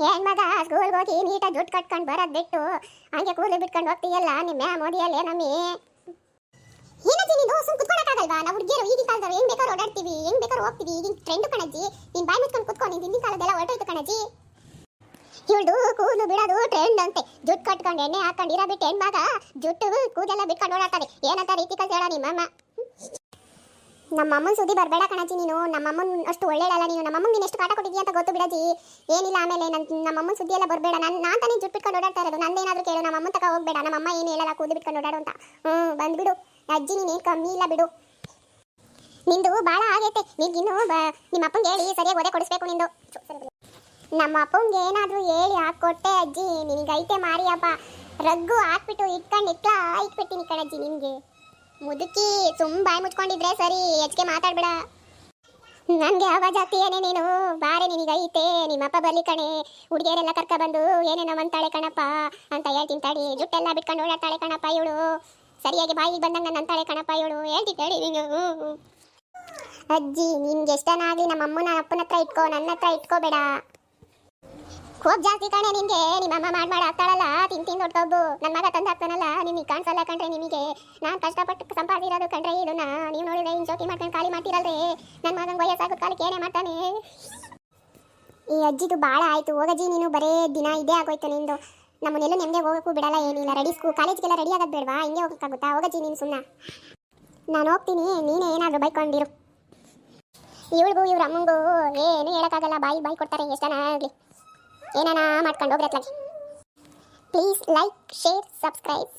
ಏನ್ ಮಗ ಸ್ಕೂಲ್ಗೆ ಹೋಗಿ ನೀಟಾಗಿ ಜುಟ್ಟು ಕಟ್ಕೊಂಡು ಬರೋದು ಬಿಟ್ಟು ಹಂಗೆ ಕೂದಲು ಬಿಟ್ಕೊಂಡು ಹೋಗ್ತೀಯಲ್ಲ ನಿಮ್ಮ ಮೋದಿಯಲ್ಲೇ ನಮ್ಮಿ ಏನಜ್ಜಿ ನೀನು ಸುಮ್ ಕುತ್ಕೊಳಕ್ಕಾಗಲ್ವಾ? ನಾವು ಹುಡುಗಿಯರು ಈಗಿನ ಕಾಲದವ್ರು ಹೆಂಗ್ ಬೇಕಾದ್ರೂ ಓಡಾಡ್ತೀವಿ, ಹೆಂಗ್ ಬೇಕಾದ್ರೂ ಹೋಗ್ತೀವಿ. ಈಗಿನ ಟ್ರೆಂಡ್ ಕಣಜ್ಜಿ. ನೀನ್ ಬಾಯಿ ಮುಚ್ಕೊಂಡು ಕುತ್ಕೊಂಡು ಹಿಂದಿನ ಕಾಲದೆಲ್ಲ ಹೊರಟೋಯ್ತು ಕಣಜ್ಜಿ. ಇವಳು ಕೂದಲು ಬಿಡೋದು ಟ್ರೆಂಡ್ ಅಂತೆ. ಜುಟ್ಟು ಕಟ್ಕೊಂಡು ಎಣ್ಣೆ ಹಾಕೊಂಡು ಇರೋ ಬಿಟ್ಟು ಹೆಣ್ಮಗ ಜುಟ್ಟು ಕೂದಲೆಲ್ಲ ಬಿಟ್ಕೊಂಡು ಓಡಾಡ್ತಾರೆ. ಏನಂತ ರೀತಿ ಕಲ್ಸೇಳ ನಿಮ್ಮಮ್ಮ. ನಮ್ಮಮ್ಮನ ಸುದ್ದಿ ಬರಬೇಡ ಕಣಜ್ಜಿ ನೀನು. ನಮ್ಮಮ್ಮನ ಅಷ್ಟು ಒಳ್ಳೆಯಲ್ಲ ನೀನು. ನಮ್ಮಮ್ಮಂಗೆ ನೀನು ಎಷ್ಟು ಕಾಟ ಕೊಟ್ಟಿದ್ದೀಯ ಅಂತ ಗೊತ್ತು ಬಿಡಜ್ಜಿ. ಏನಿಲ್ಲ ಆಮೇಲೆ ನಮ್ಮಮ್ಮನ ಸುದ್ದಿ ಎಲ್ಲ ಬರಬೇಡ. ನಾನು ತಾನೇ ಜುಟ್ಟು ಬಿಟ್ಕೊಂಡು ಓಡಾಡ್ತಾ ಇರೋದು. ನಂದೇನಾದ್ರೂ ಕೇಳು, ನಮ್ಮಮ್ಮನ ತಕ ಹೋಗ್ಬೇಡ. ನಮ್ಮಮ್ಮ ಏನು ಹೇಳಲ್ಲ ಕೂದಲು ಬಿಟ್ಕೊಂಡು ಓಡಾಡು ಅಂತ. ಬಂದ್ಬಿಡು ಅಜ್ಜಿ, ನೀನೇನು ಕಮ್ಮಿ ಇಲ್ಲ ಬಿಡು. ನಿಂದು ಭಾಳ ಆಗೈತೆ. ನಿನ್ಗಿನ್ನು ನಿಮ್ಮ ಅಪ್ಪಂಗೆ ಹೇಳಿ ಸರಿಯಾಗಿ ಒದೆ ಕೊಡಿಸ್ಬೇಕು ನಿಂದು. ನಮ್ಮ ಅಪ್ಪಂಗೆ ಏನಾದರೂ ಹೇಳಿ ಹಾಕ್ಕೊಟ್ಟೆ ಅಜ್ಜಿ. ನಿನಗೈತೆ ಮಾರಿ ಹಬ್ಬ. ರಗ್ಗು ಹಾಕ್ಬಿಟ್ಟು ಇಟ್ಬಿಟ್ಟಿನಿ ಕಣಜ್ಜಿ ನಿನಗೆ. ಮುದುಕಿ ಬಾಯಿ ಮುಚ್ಕೊಂಡಿದ್ರೆ ಸರಿ, ಹೆಚ್ಚಿಗೆ ಮಾತಾಡ್ಬೇಡ. ನನಗೆ ಆವಾಜ್ ಆಗ್ತೀಯೇನೆ ನೀನು. ಬಾರೆ ನಿನಗೈತೆ. ನಿಮ್ಮಪ್ಪ ಬರ್ಲಿ ಕಣೆ. ಹುಡುಗಿಯರೆಲ್ಲ ಕರ್ಕೊಬಂದು ಏನೇನೋ ಅಂತಾಳೆ ಕಣಪ್ಪ ಅಂತ ಹೇಳ್ತೀನಿ ತಡಿ. ಜುಟ್ಟೆಲ್ಲ ಬಿಟ್ಕೊಂಡು ಓಡಾಡ್ತಾಳೆ ಕಣಪ್ಪ ಇವಳು. ಸರಿಯಾಗಿ ಬಾಯಿಗೆ ಬಂದಂಗೆ ಅಂತಾಳೆ ಕಣಪ್ಪ ಇವಳು. ಹೇಳ್ತೀನಿ ತಡಿ ನೀನು. ಅಜ್ಜಿ ನಿನ್ಗೆ ಎಷ್ಟನಾಗಲಿ ನಮ್ಮ ಅಮ್ಮನ ಅಪ್ಪನ ಹತ್ರ ಇಟ್ಕೋ, ನನ್ನ ಹತ್ರ ಇಟ್ಕೋಬೇಡ. ಕೋಪ್ ಜಾಸ್ತಿ ಕಣೆ ನಿನಗೆ. ನಿಮ್ಮಮ್ಮ ಮಾಡಿ ಆಗ್ತಾಳಲ್ಲ, ತಿಂದು ಹೊಟ್ಟೊಬ್ಬು. ನನ್ನ ಮಗ ತಂದು ಹಾಕ್ತಾನಲ್ಲ, ನಿಮಗೆ ಕಾಣಿಸಲ್ಲ ಕಣ್ರೆ. ನಿಮಗೆ ನಾನು ಕಷ್ಟಪಟ್ಟು ಸಂಪಾದಿರೋದು ಕಣ್ರೆ ಇದನ್ನ. ನೀವು ನೋಡಿದ್ರೆ ಇನ್ನು ಜೋತಿ ಮಾಡ್ಕೊಂಡು ಖಾಲಿ ಮಾಡ್ತಿರಲ್ರಿ. ನನ್ನ ಮಗಂಗೆ ವಯಸ್ಸಾಗೋದು ಕಾಲಕ್ಕೆ ಏನೇ ಮಾಡ್ತಾನೆ. ಈ ಅಜ್ಜಿದು ಭಾಳ ಆಯಿತು. ಹೋಗಜ್ಜಿ ನೀನು. ಬರೇ ದಿನ ಇದೇ ಆಗೋಯ್ತು ನಿಂದು. ನಮ್ಮನ್ನೆಲ್ಲೂ ನೆಮ್ಮದಿ ಹೋಗೋಕ್ಕೂ ಬಿಡಲ್ಲ, ಏನಿಲ್ಲ. ಕಾಲೇಜ್ಗೆಲ್ಲ ರೆಡಿ ಆಗೋದು ಬೇಡವಾ? ಹಿಂಗೆ ಹೋಗೋಕ್ಕಾಗುತ್ತಾ? ಹೋಗಜ್ಜಿ ನೀನು ಸುಮ್ಮನೆ. ನಾನು ಹೋಗ್ತೀನಿ, ನೀನೇ ಏನಾದರೂ ಬೈಕೊಂಡಿರು. ಇವಳಿಗೂ ಇವ್ರ ಅಮ್ಮಂಗೂ ಏನು ಹೇಳೋಕ್ಕಾಗಲ್ಲ. ಬಾಯಿ ಕೊಡ್ತಾರೆ ಎಷ್ಟನ ಆಗಲಿ. ಏನಾನ ಮಾಡ್ಕೊಂಡು ಹೋಗ್ರಿ ಅತ್ಲಾಗಿ. Please like, share, subscribe.